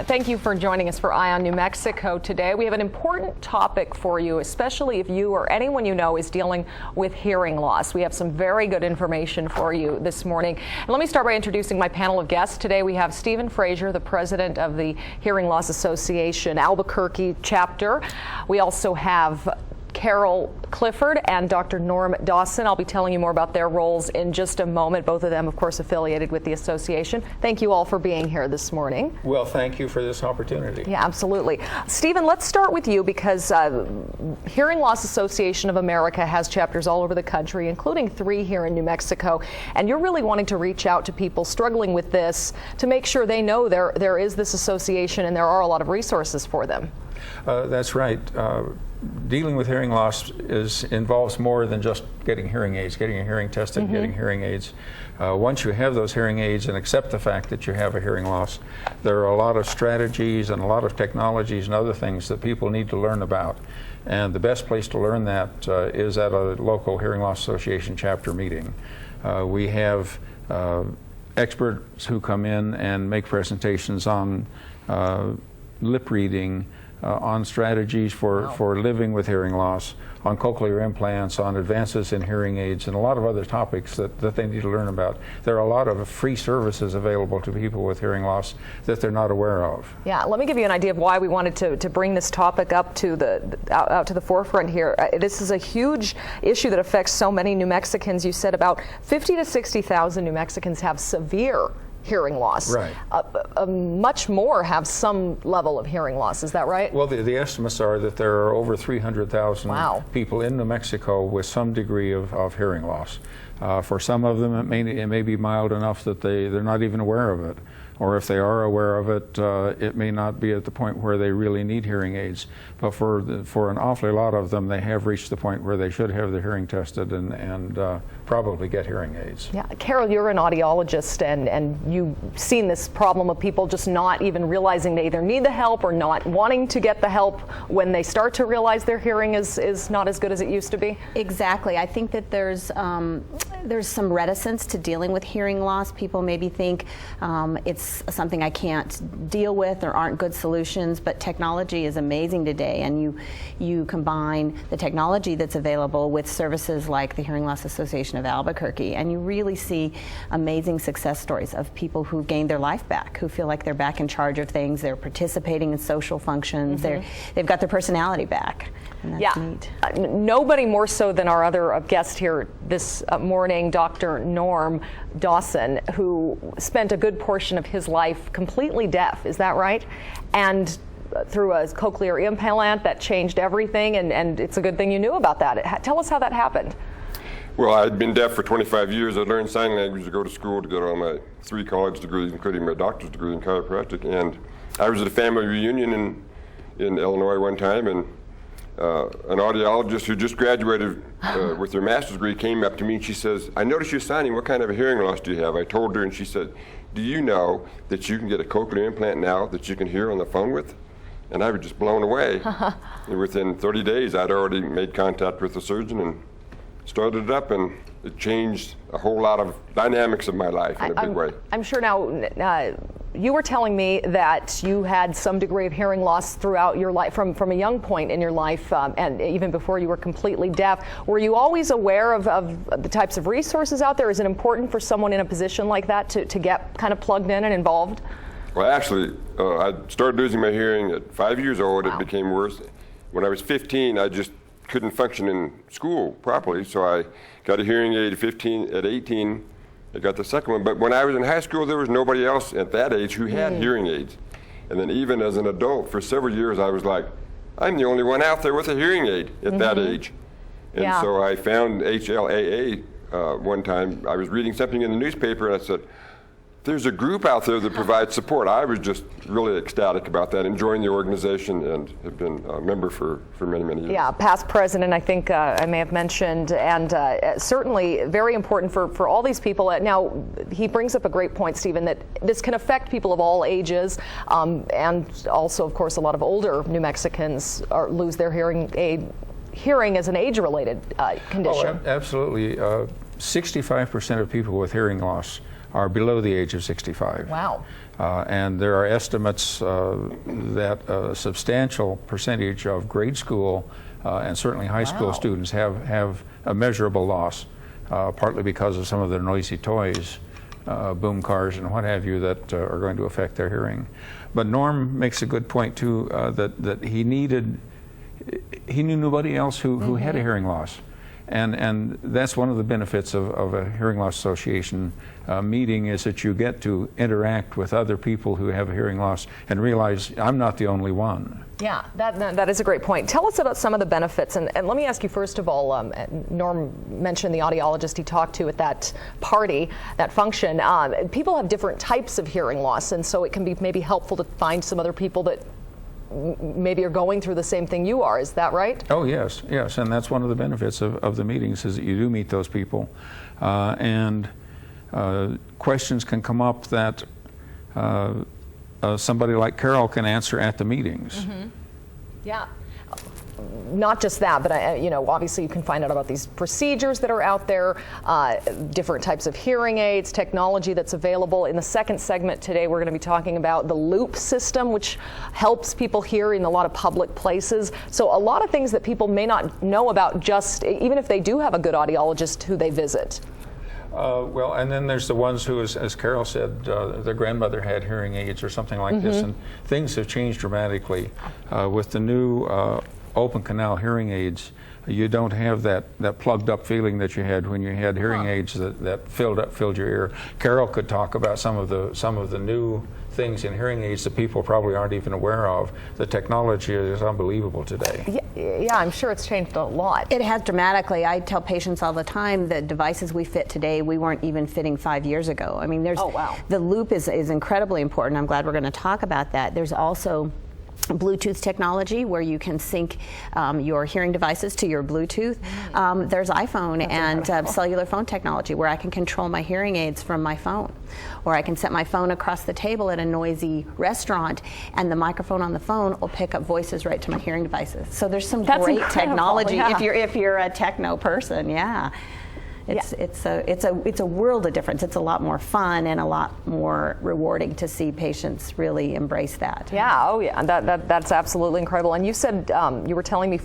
Thank you for joining us for Eye on New Mexico today. We have an important topic for you, especially if you or anyone you know is dealing with hearing loss. We have some very good information for you this morning. And let me start by introducing my panel of guests. Today we have Stephen Frazier, the president of the Hearing Loss Association Albuquerque chapter. We also have Clifford and Dr. Norm Dawson. I'll be telling you more about their roles in just a moment. Both of them, of course, affiliated with the association. Thank you all for being here this morning. Well, thank you for this opportunity. Yeah, absolutely. Stephen, let's start with you because Hearing Loss Association of America has chapters all over the country, including 3 here in New Mexico. And you're really wanting to reach out to people struggling with this to make sure they know there is this association and there are a lot of resources for them. That's right. Dealing with hearing loss involves more than just getting hearing aids, getting a hearing tested, and getting hearing aids. Once you have those hearing aids and accept the fact that you have a hearing loss, there are a lot of strategies and a lot of technologies and other things that people need to learn about. And the best place to learn that is at a local Hearing Loss Association chapter meeting. We have experts who come in and make presentations on lip reading, on strategies for living with hearing loss, on cochlear implants, on advances in hearing aids, and a lot of other topics that they need to learn about. There are a lot of free services available to people with hearing loss that they're not aware of. Yeah, let me give you an idea of why we wanted to bring this topic up to out to the forefront here. This is a huge issue that affects so many New Mexicans. You said about 50 to 60,000 New Mexicans have severe hearing loss. Right. Much more have some level of hearing loss. Is that right? Well, the estimates are that there are over 300,000 people in New Mexico with some degree of hearing loss. For some of them, it may be mild enough that they're not even aware of it. Or if they are aware of it, it may not be at the point where they really need hearing aids. But for an awfully lot of them, they have reached the point where they should have their hearing tested and probably get hearing aids. Yeah, Carol, you're an audiologist, and you've seen this problem of people just not even realizing they either need the help or not wanting to get the help when they start to realize their hearing is not as good as it used to be. Exactly. I think that there's some reticence to dealing with hearing loss. People maybe think it's something I can't deal with, there aren't good solutions, but technology is amazing today, and you combine the technology that's available with services like the Hearing Loss Association of Albuquerque, and you really see amazing success stories of people who gained their life back, who feel like they're back in charge of things, they're participating in social functions, they've got their personality back. And that's neat. Nobody more so than our other guest here this morning, Dr. Norm Dawson, who spent a good portion of his life completely deaf. Is that right? And through a cochlear implant that changed everything, and it's a good thing you knew about that. Tell us how that happened. Well, I'd been deaf for 25 years. I learned sign language to go to school to get all my 3 college degrees, including my doctor's degree in chiropractic. And I was at a family reunion in Illinois one time, and an audiologist who just graduated with her master's degree came up to me and she says, "I noticed you're signing. What kind of a hearing loss do you have?" I told her, and she said, "Do you know that you can get a cochlear implant now that you can hear on the phone with?" And I was just blown away. And within 30 days, I'd already made contact with the surgeon and started it up, and it changed a whole lot of dynamics of my life in a big way. I'm sure now, you were telling me that you had some degree of hearing loss throughout your life, from a young point in your life, and even before you were completely deaf. Were you always aware of the types of resources out there? Is it important for someone in a position like that to get kind of plugged in and involved? Well, actually, I started losing my hearing at 5 years old. It became worse. When I was 15, I just couldn't function in school properly, so I got a hearing aid at 18. I got the second one, but when I was in high school, there was nobody else at that age who had hearing aids. And then even as an adult, for several years, I was like, I'm the only one out there with a hearing aid at that age. And so I found HLAA one time. I was reading something in the newspaper, and I said, there's a group out there that provides support. I was just really ecstatic about that, enjoying the organization, and have been a member for many, many years. Yeah, past president, I think I may have mentioned, and certainly very important for all these people. Now, he brings up a great point, Stephen, that this can affect people of all ages, and also, of course, a lot of older New Mexicans lose their hearing as an age-related condition. Oh, absolutely. 65% of people with hearing loss are below the age of 65. Wow. And there are estimates that a substantial percentage of grade school and certainly high school students have a measurable loss, partly because of some of their noisy toys, boom cars and what have you, that are going to affect their hearing. But Norm makes a good point too, that he knew nobody else who had a hearing loss. And that's one of the benefits of a Hearing Loss Association meeting, is that you get to interact with other people who have a hearing loss and realize I'm not the only one. Yeah, that is a great point. Tell us about some of the benefits. And let me ask you, first of all, Norm mentioned the audiologist he talked to at that party, that function. People have different types of hearing loss, and so it can be maybe helpful to find some other people that maybe are going through the same thing you are. Is that right? Oh, yes, and that's one of the benefits of the meetings, is that you do meet those people, and questions can come up that somebody like Carol can answer at the meetings. Yeah. Not just that, but obviously you can find out about these procedures that are out there, different types of hearing aids, technology that's available. In the second segment today, we're going to be talking about the loop system, which helps people hear in a lot of public places. So a lot of things that people may not know about, just even if they do have a good audiologist who they visit. Well, and then there's the ones who, as Carol said, their grandmother had hearing aids or something like this, and things have changed dramatically with the new open canal hearing aids. You don't have that plugged up feeling that you had when you had hearing aids that filled your ear. Carol could talk about some of the new things in hearing aids that people probably aren't even aware of. The technology is unbelievable today. Yeah, I'm sure it's changed a lot. It has dramatically. I tell patients all the time that devices we fit today, we weren't even fitting 5 years ago. I mean, the loop is incredibly important. I'm glad we're going to talk about that. There's also Bluetooth technology where you can sync your hearing devices to your Bluetooth. There's iPhone and cellular phone technology where I can control my hearing aids from my phone. Or I can set my phone across the table at a noisy restaurant, and the microphone on the phone will pick up voices right to my hearing devices. So there's some great technology if you're a techno person. Yeah. It's a world of difference. It's a lot more fun and a lot more rewarding to see patients really embrace that. Yeah, oh yeah, that's absolutely incredible. And you said, you were telling me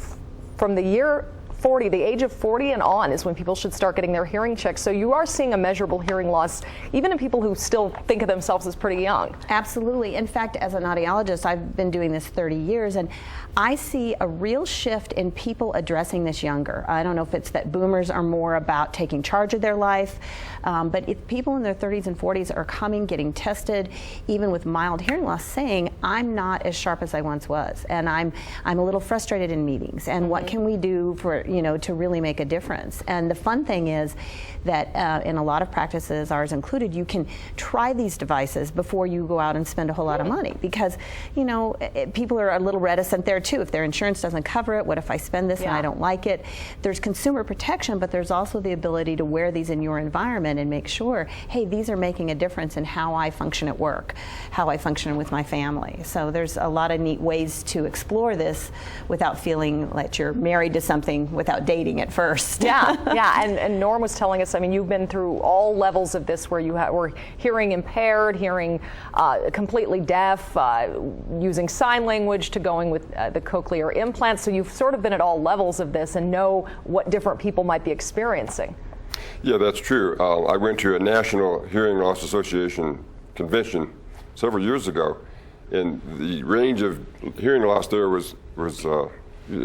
from the age of 40 and on is when people should start getting their hearing checks. So you are seeing a measurable hearing loss, even in people who still think of themselves as pretty young. Absolutely. In fact, as an audiologist, I've been doing this 30 years, and I see a real shift in people addressing this younger. I don't know if it's that boomers are more about taking charge of their life, but if people in their 30s and 40s are coming, getting tested, even with mild hearing loss, saying, I'm not as sharp as I once was, and I'm a little frustrated in meetings, and what can we do for to really make a difference? And the fun thing is that in a lot of practices, ours included, you can try these devices before you go out and spend a whole lot of money, because people are a little reticent there too. If their insurance doesn't cover it, what if I spend this and I don't like it? There's consumer protection, but there's also the ability to wear these in your environment and make sure, hey, these are making a difference in how I function at work, how I function with my family. So there's a lot of neat ways to explore this without feeling like you're married to something without dating at first. Yeah. And Norm was telling us, I mean, you've been through all levels of this where you were hearing impaired, hearing completely deaf, using sign language, to going with the cochlear implants. So you've sort of been at all levels of this and know what different people might be experiencing. Yeah, that's true. I went to a National Hearing Loss Association convention several years ago, and the range of hearing loss there was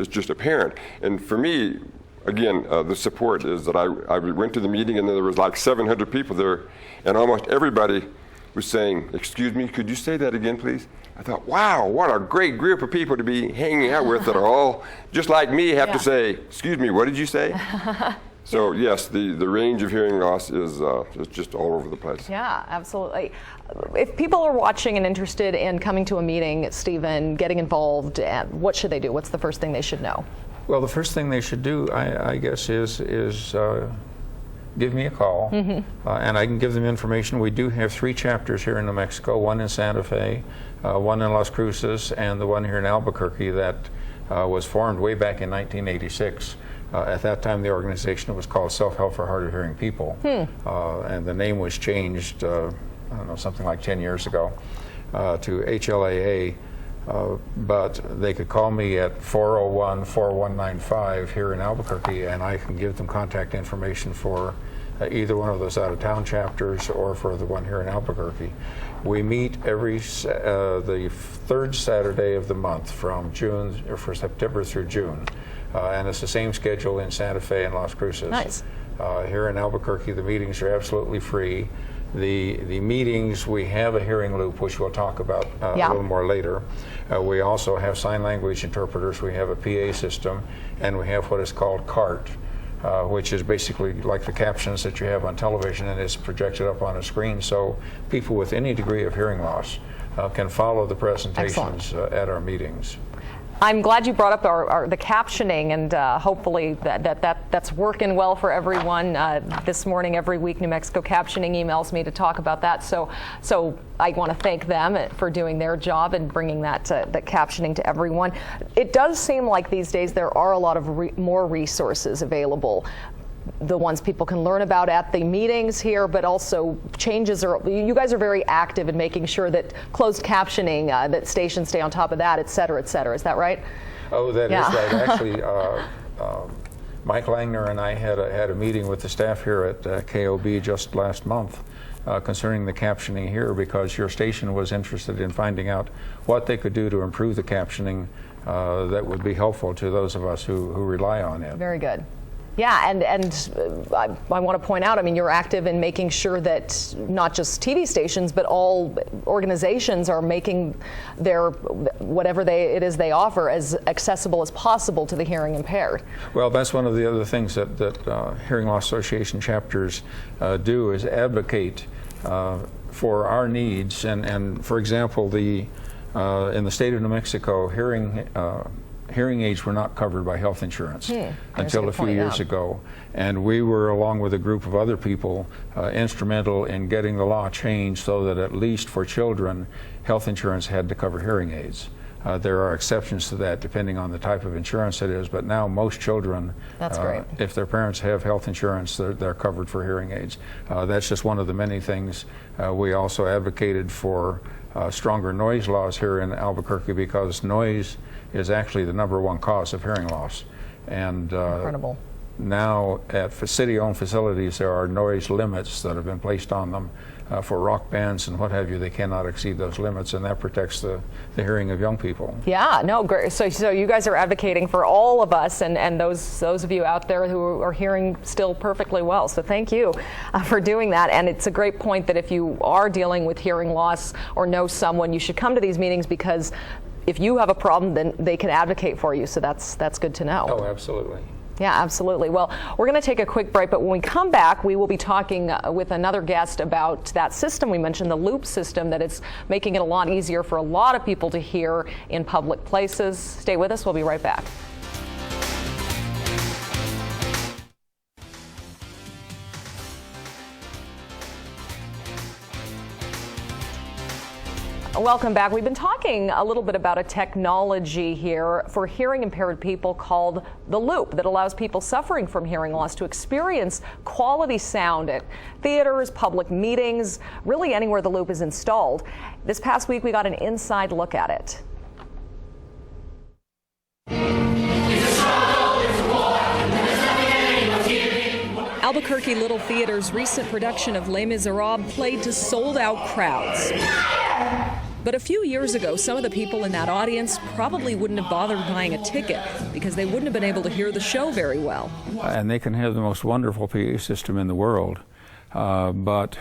just apparent. And for me, again, the support is that I went to the meeting, and then there was like 700 people there, and almost everybody was saying, excuse me, could you say that again, please? I thought, wow, what a great group of people to be hanging out with that are all just like me, have to say, excuse me, what did you say? So yes, the range of hearing loss is just all over the place. Yeah, absolutely. If people are watching and interested in coming to a meeting, Stephen, getting involved, what should they do? What's the first thing they should know? Well, the first thing they should do, I guess, is give me a call, and I can give them information. We do have 3 chapters here in New Mexico, one in Santa Fe, one in Las Cruces, and the one here in Albuquerque that was formed way back in 1986. At that time, the organization was called Self-Help for Hard of Hearing People, and the name was changed, I don't know, something like 10 years ago, to HLAA. But they could call me at 401-4195 here in Albuquerque, and I can give them contact information for either one of those out-of-town chapters or for the one here in Albuquerque. We meet every the third Saturday of the month from September through June, and it's the same schedule in Santa Fe and Las Cruces. Nice. Here in Albuquerque, the meetings are absolutely free. The meetings, we have a hearing loop, which we'll talk about a little more later. We also have sign language interpreters, we have a PA system, and we have what is called CART, which is basically like the captions that you have on television, and it's projected up on a screen so people with any degree of hearing loss can follow the presentations at our meetings. I'm glad you brought up the captioning, and hopefully that's working well for everyone. This morning, every week, New Mexico Captioning emails me to talk about that. So I want to thank them for doing their job and bringing that captioning to everyone. It does seem like these days there are a lot of more resources available. The ones people can learn about at the meetings here, but also changes you guys are very active in making sure that closed captioning, that stations stay on top of that, et cetera, et cetera. Is that right? Oh, that is right. Actually, Mike Langner and I had a meeting with the staff here at KOB just last month concerning the captioning here, because your station was interested in finding out what they could do to improve the captioning that would be helpful to those of us who rely on it. Very good. Yeah, and I want to point out, I mean, you're active in making sure that not just TV stations, but all organizations are making their whatever it is they offer as accessible as possible to the hearing impaired. Well, that's one of the other things that Hearing Loss Association chapters do, is advocate for our needs. And for example, in the state of New Mexico, hearing aids were not covered by health insurance until a few years ago, and we were, along with a group of other people, instrumental in getting the law changed so that at least for children, health insurance had to cover hearing aids. There are exceptions to that depending on the type of insurance it is, but now most children, if their parents have health insurance, they're covered for hearing aids. That's just one of the many things. We also advocated for stronger noise laws here in Albuquerque, because noise is actually the #1 cause of hearing loss. And incredible. Now at city-owned facilities, there are noise limits that have been placed on them for rock bands and what have you. They cannot exceed those limits, and that protects the hearing of young people. Yeah, no, great. So you guys are advocating for all of us and those of you out there who are hearing still perfectly well. So thank you for doing that. And it's a great point that if you are dealing with hearing loss or know someone, you should come to these meetings, because if you have a problem, then they can advocate for you. So that's good to know. Oh, absolutely. Yeah, absolutely. Well, we're going to take a quick break, but when we come back, we will be talking with another guest about that system we mentioned, the loop system, that it's making it a lot easier for a lot of people to hear in public places. Stay with us. We'll be right back. Welcome back. We've been talking a little bit about a technology here for hearing impaired people called the Loop, that allows people suffering from hearing loss to experience quality sound at theaters, public meetings, really anywhere the Loop is installed. This past week we got an inside look at it. Albuquerque Little Theater's recent production of Les Miserables played to sold-out crowds. But a few years ago, some of the people in that audience probably wouldn't have bothered buying a ticket because they wouldn't have been able to hear the show very well. And they can have the most wonderful PA system in the world, but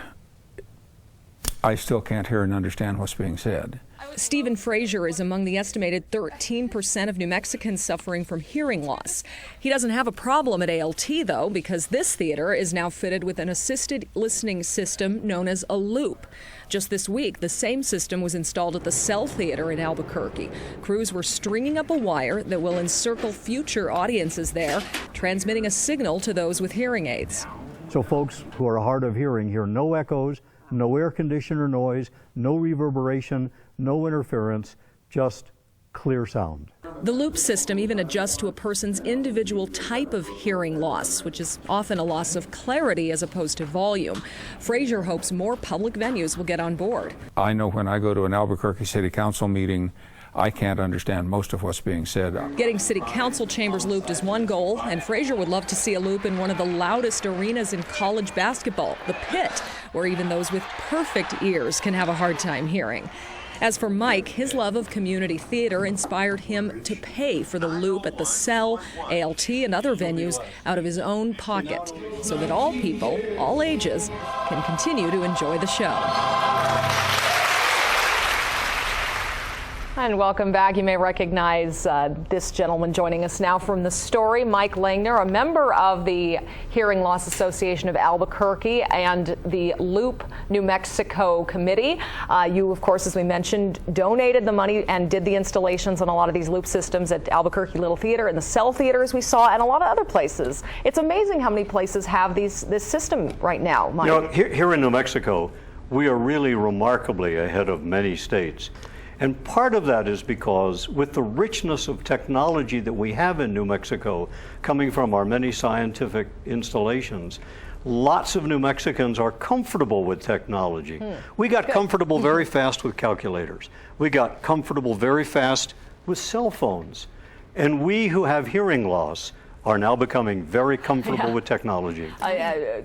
I still can't hear and understand what's being said. Stephen Frazier is among the estimated 13% of New Mexicans suffering from hearing loss. He doesn't have a problem at ALT, though, because this theater is now fitted with an assisted listening system known as a loop. Just this week, the same system was installed at the Cell Theater in Albuquerque. Crews were stringing up a wire that will encircle future audiences there, transmitting a signal to those with hearing aids. So folks who are hard of hearing hear no echoes, no air conditioner noise, no reverberation, no interference, just clear sound. The loop system even adjusts to a person's individual type of hearing loss, which is often a loss of clarity as opposed to volume. Frazier hopes more public venues will get on board. I know when I go to an Albuquerque City Council meeting, I can't understand most of what's being said. Getting city council chambers looped is one goal, and Frazier would love to see a loop in one of the loudest arenas in college basketball, the Pit, where even those with perfect ears can have a hard time hearing. As for Mike, his love of community theater inspired him to pay for the loop at the Cell, ALT, and other venues out of his own pocket, so that all people, all ages, can continue to enjoy the show. And welcome back. You may recognize this gentleman joining us now from The Story, Mike Langner, a member of the Hearing Loss Association of Albuquerque and the Loop New Mexico Committee. You, of course, as we mentioned, donated the money and did the installations on a lot of these loop systems at Albuquerque Little Theater and the Cell Theater, as we saw, and a lot of other places. It's amazing how many places have this system right now, Mike. You know, here in New Mexico, we are really remarkably ahead of many states. And part of that is because with the richness of technology that we have in New Mexico, coming from our many scientific installations, lots of New Mexicans are comfortable with technology. We got comfortable very fast with calculators. We got comfortable very fast with cell phones. And we who have hearing loss are now becoming very comfortable with technology.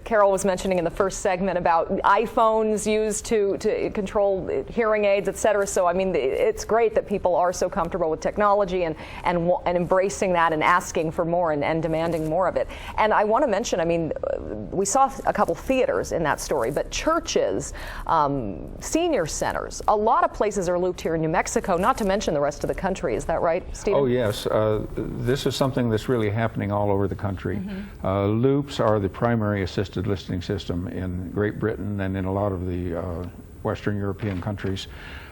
Carol was mentioning in the first segment about iPhones used to control hearing aids, et cetera. So, I mean, it's great that people are so comfortable with technology and embracing that and asking for more and demanding more of it. And I want to mention, I mean, we saw a couple theaters in that story, but churches, senior centers, a lot of places are looped here in New Mexico, not to mention the rest of the country. Is that right, Stephen? Oh, yes. This is something that's really happening all over the country. Loops are the primary assisted listening system in Great Britain and in a lot of the Western European countries,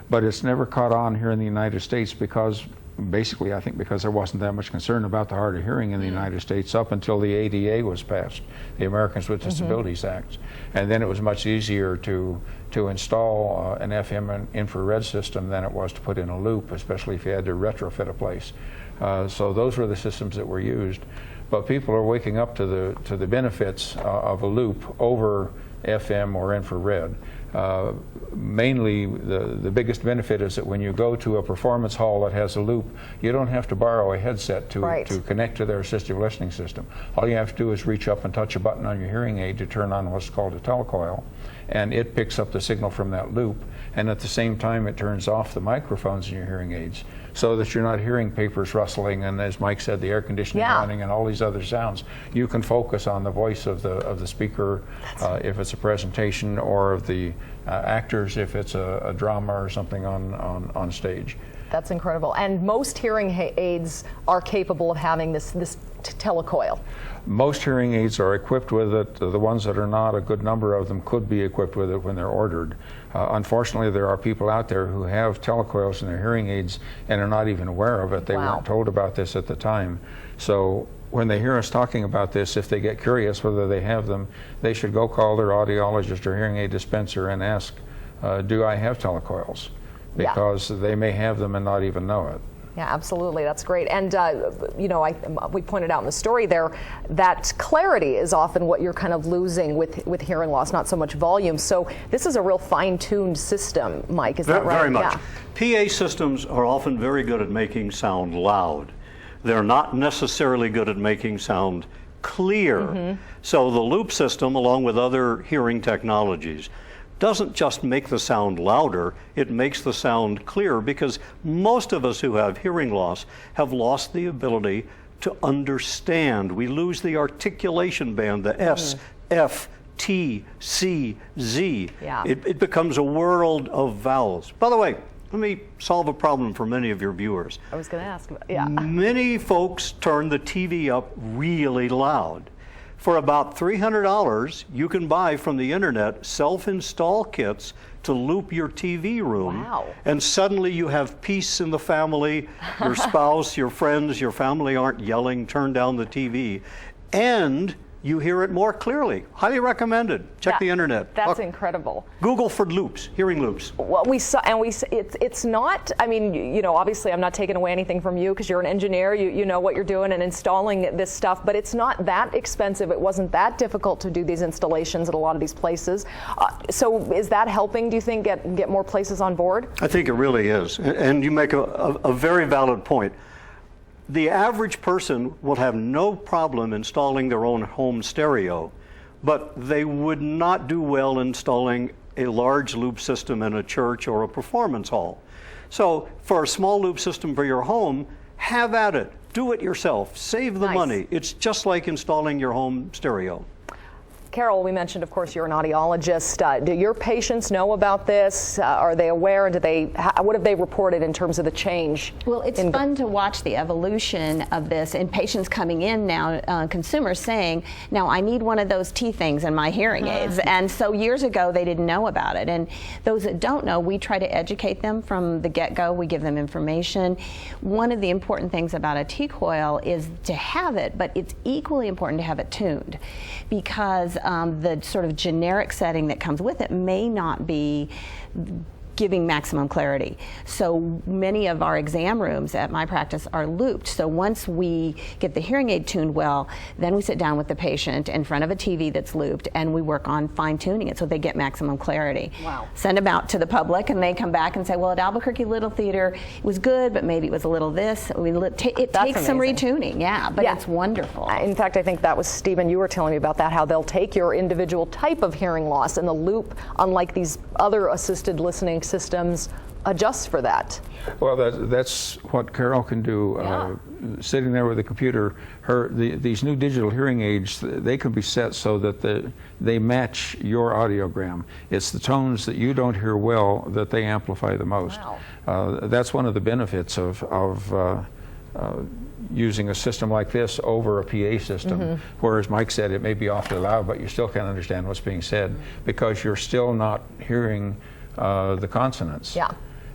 but it's never caught on here in the United States because basically, I think because there wasn't that much concern about the hard of hearing in the United States up until the ADA was passed, the Americans with Disabilities Act. And then it was much easier to install an FM and infrared system than it was to put in a loop, especially if you had to retrofit a place. So those were the systems that were used. But people are waking up to the benefits of a loop over FM or infrared. Mainly, the biggest benefit is that when you go to a performance hall that has a loop, you don't have to borrow a headset to connect to their assistive listening system. All you have to do is reach up and touch a button on your hearing aid to turn on what's called a telecoil, and it picks up the signal from that loop, and at the same time it turns off the microphones in your hearing aids so that you're not hearing papers rustling and, as Mike said, the air conditioning running and all these other sounds. You can focus on the voice of the speaker if it's a presentation, or of the actors if it's a drama or something on stage. That's incredible. And most hearing aids are capable of having this telecoil. Most hearing aids are equipped with it. The ones that are not, a good number of them could be equipped with it when they're ordered. Unfortunately, there are people out there who have telecoils in their hearing aids and are not even aware of it. They weren't told about this at the time. So when they hear us talking about this, if they get curious whether they have them, they should go call their audiologist or hearing aid dispenser and ask, do I have telecoils? Because they may have them and not even know it. Yeah, absolutely. That's great. And, you know, we pointed out in the story there that clarity is often what you're kind of losing with hearing loss, not so much volume. So this is a real fine-tuned system, Mike. Is that right? Very much. Yeah. PA systems are often very good at making sound loud. They're not necessarily good at making sound clear. So the loop system, along with other hearing technologies, doesn't just make the sound louder, it makes the sound clearer, because most of us who have hearing loss have lost the ability to understand. We lose the articulation band, the S, F, T, C, Z. It becomes a world of vowels. By the way, let me solve a problem for many of your viewers. I was going to ask. Many folks turn the TV up really loud. For about $300, you can buy from the internet self-install kits to loop your TV room. And suddenly you have peace in the family. Your spouse, your friends, your family aren't yelling, turn down the TV. And you hear it more clearly. Highly recommended. Check the internet. That's incredible. Google for loops, hearing loops. Well, it's not, I mean, you know, obviously I'm not taking away anything from you because you're an engineer, you know what you're doing and installing this stuff, but it's not that expensive. It wasn't that difficult to do these installations at a lot of these places. So is that helping, do you think, get more places on board? I think it really is. And you make a very valid point. The average person will have no problem installing their own home stereo, but they would not do well installing a large loop system in a church or a performance hall. So for a small loop system for your home, have at it. Do it yourself. Save the money. It's just like installing your home stereo. Carol, we mentioned, of course, you're an audiologist. Do your patients know about this? Are they aware? And what have they reported in terms of the change? Well, it's fun to watch the evolution of this, and patients coming in now, consumers saying, now I need one of those T things in my hearing aids. And so years ago, they didn't know about it. And those that don't know, we try to educate them from the get-go. We give them information. One of the important things about a T-coil is to have it, but it's equally important to have it tuned, because the sort of generic setting that comes with it may not be giving maximum clarity. So many of our exam rooms at my practice are looped. So once we get the hearing aid tuned well, then we sit down with the patient in front of a TV that's looped and we work on fine tuning it so they get maximum clarity. Wow. Send them out to the public and they come back and say, well, at Albuquerque Little Theater it was good, but maybe it was a little this. It takes some retuning, but it's wonderful. In fact, I think that was, Stephen, you were telling me about that, how they'll take your individual type of hearing loss and the loop, unlike these other assisted listening systems, adjusts for that. Well, that's what Carol can do. Sitting there with a computer, these new digital hearing aids, they can be set so that they match your audiogram. It's the tones that you don't hear well that they amplify the most. Wow. That's one of the benefits of using a system like this over a PA system, whereas Mike said it may be awfully loud, but you still can't understand what's being said because you're still not hearing the consonants. Yeah.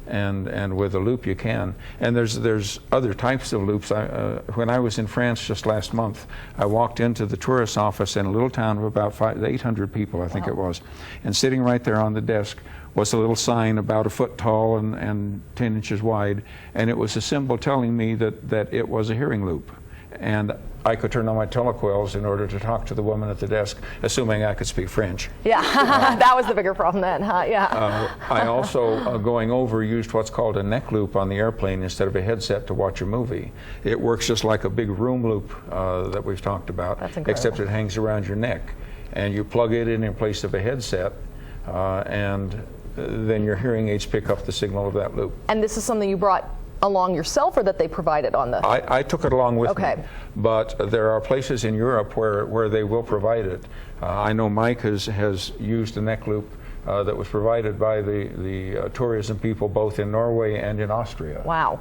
And with a loop you can. And there's other types of loops. When I was in France just last month, I walked into the tourist office in a little town of about 800 people, I think it was. And sitting right there on the desk was a little sign about 1 foot tall and 10 inches wide. And it was a symbol telling me that it was a hearing loop. And I could turn on my telecoils in order to talk to the woman at the desk, assuming I could speak French. Yeah, that was the bigger problem then, huh? Yeah. I also, going over, used what's called a neck loop on the airplane instead of a headset to watch a movie. It works just like a big room loop that we've talked about, except it hangs around your neck. And you plug it in place of a headset, and then your hearing aids pick up the signal of that loop. And this is something you brought along yourself, or that they provided on the... I took it along with me, but there are places in Europe where they will provide it. I know Mike has used a neck loop that was provided by the tourism people both in Norway and in Austria. Wow.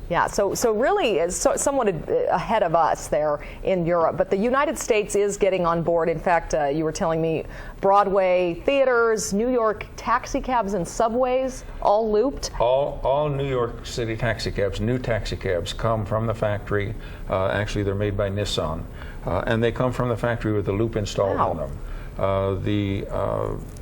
Yeah, so really is somewhat ahead of us there in Europe, but the United States is getting on board. In fact, you were telling me Broadway theaters, New York taxi cabs and subways, all looped? All New York City taxi cabs, new taxi cabs, come from the factory. Actually, they're made by Nissan, and they come from the factory with a loop installed in them. The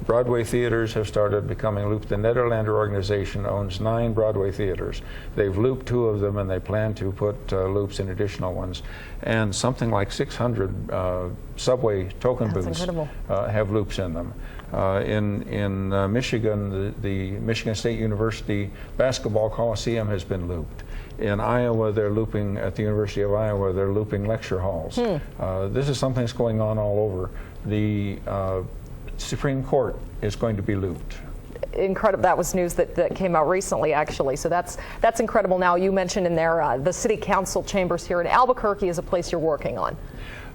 Broadway theaters have started becoming looped. The Nederlander organization owns 9 Broadway theaters. They've looped 2 of them and they plan to put loops in additional ones. And something like 600 subway token booths have loops in them. In Michigan, the Michigan State University Basketball Coliseum has been looped. In Iowa, they're looping, at the University of Iowa, they're looping lecture halls. This is something that's going on all over. The Supreme Court is going to be looped. Incredible. That was news that came out recently, actually. So that's incredible. Now, you mentioned in there the City Council chambers here in Albuquerque is a place you're working on.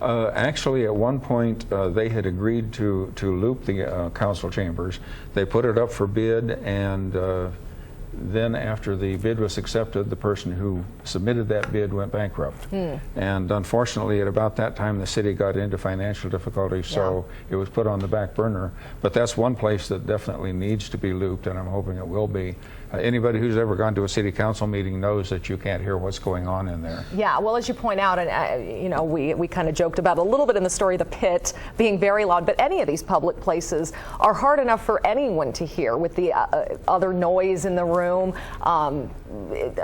Actually, at one point, they had agreed to loop the council chambers. They put it up for bid, and then after the bid was accepted, the person who submitted that bid went bankrupt. And unfortunately, at about that time, the city got into financial difficulty, so it was put on the back burner. But that's one place that definitely needs to be looped, and I'm hoping it will be. Anybody who's ever gone to a city council meeting knows that you can't hear what's going on in there. Yeah, well, as you point out, and you know, we kind of joked about a little bit in the story, the pit being very loud, but any of these public places are hard enough for anyone to hear with the other noise in the room.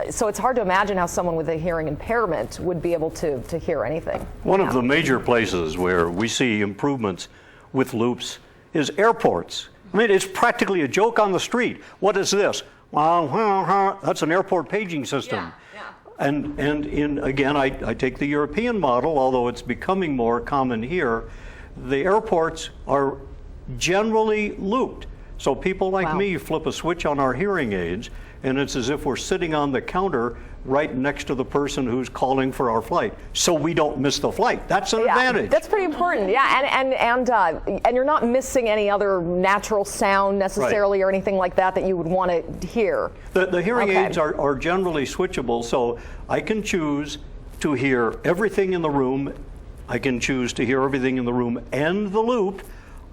So it's hard to imagine how someone with a hearing impairment would be able to hear anything. One of the major places where we see improvements with loops is airports. I mean, it's practically a joke on the street. What is this? That's an airport paging system. And again, I take the European model, although it's becoming more common here. The airports are generally looped. So people like me flip a switch on our hearing aids, and it's as if we're sitting on the counter right next to the person who's calling for our flight, so we don't miss the flight. That's an advantage. That's pretty important. Yeah, and you're not missing any other natural sound necessarily or anything like that you would want to hear. The hearing aids are generally switchable, so I can choose to hear everything in the room. I can choose to hear everything in the room and the loop,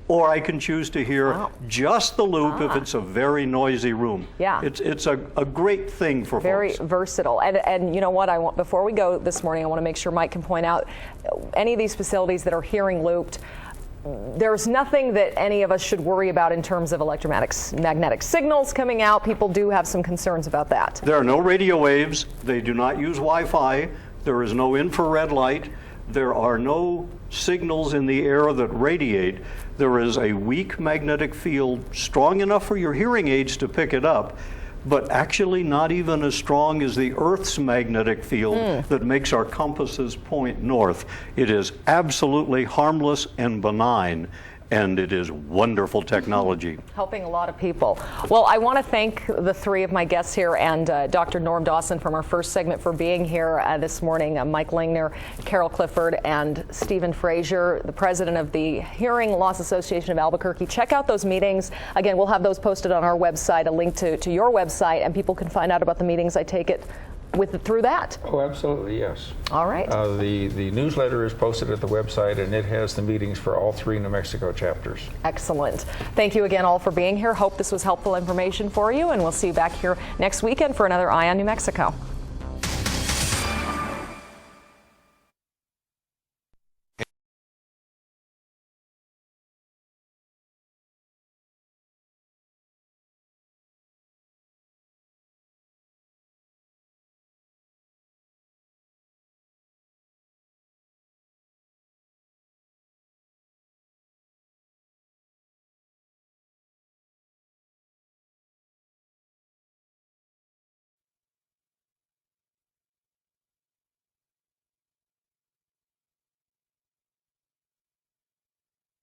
or I can choose to hear just the loop if it's a very noisy room. Yeah. It's a great thing for very folks. Versatile. And you know what, before we go this morning, I want to make sure Mike can point out any of these facilities that are hearing looped, there's nothing that any of us should worry about in terms of electromagnetic signals coming out. People do have some concerns about that. There are no radio waves. They do not use Wi-Fi. There is no infrared light. There are no signals in the air that radiate. There is a weak magnetic field, strong enough for your hearing aids to pick it up, but actually not even as strong as the Earth's magnetic field that makes our compasses point north. It is absolutely harmless and benign, and it is wonderful technology. Helping a lot of people. Well, I want to thank the three of my guests here and Dr. Norm Dawson from our first segment for being here this morning, Mike Langner, Carol Clifford, and Stephen Frazier, the president of the Hearing Loss Association of Albuquerque. Check out those meetings. Again, we'll have those posted on our website, a link to your website, and people can find out about the meetings, I take it, through that. Oh, absolutely, yes. All right. The newsletter is posted at the website, and it has the meetings for all 3 New Mexico chapters. Excellent. Thank you again all for being here. Hope this was helpful information for you, and we'll see you back here next weekend for another Eye on New Mexico.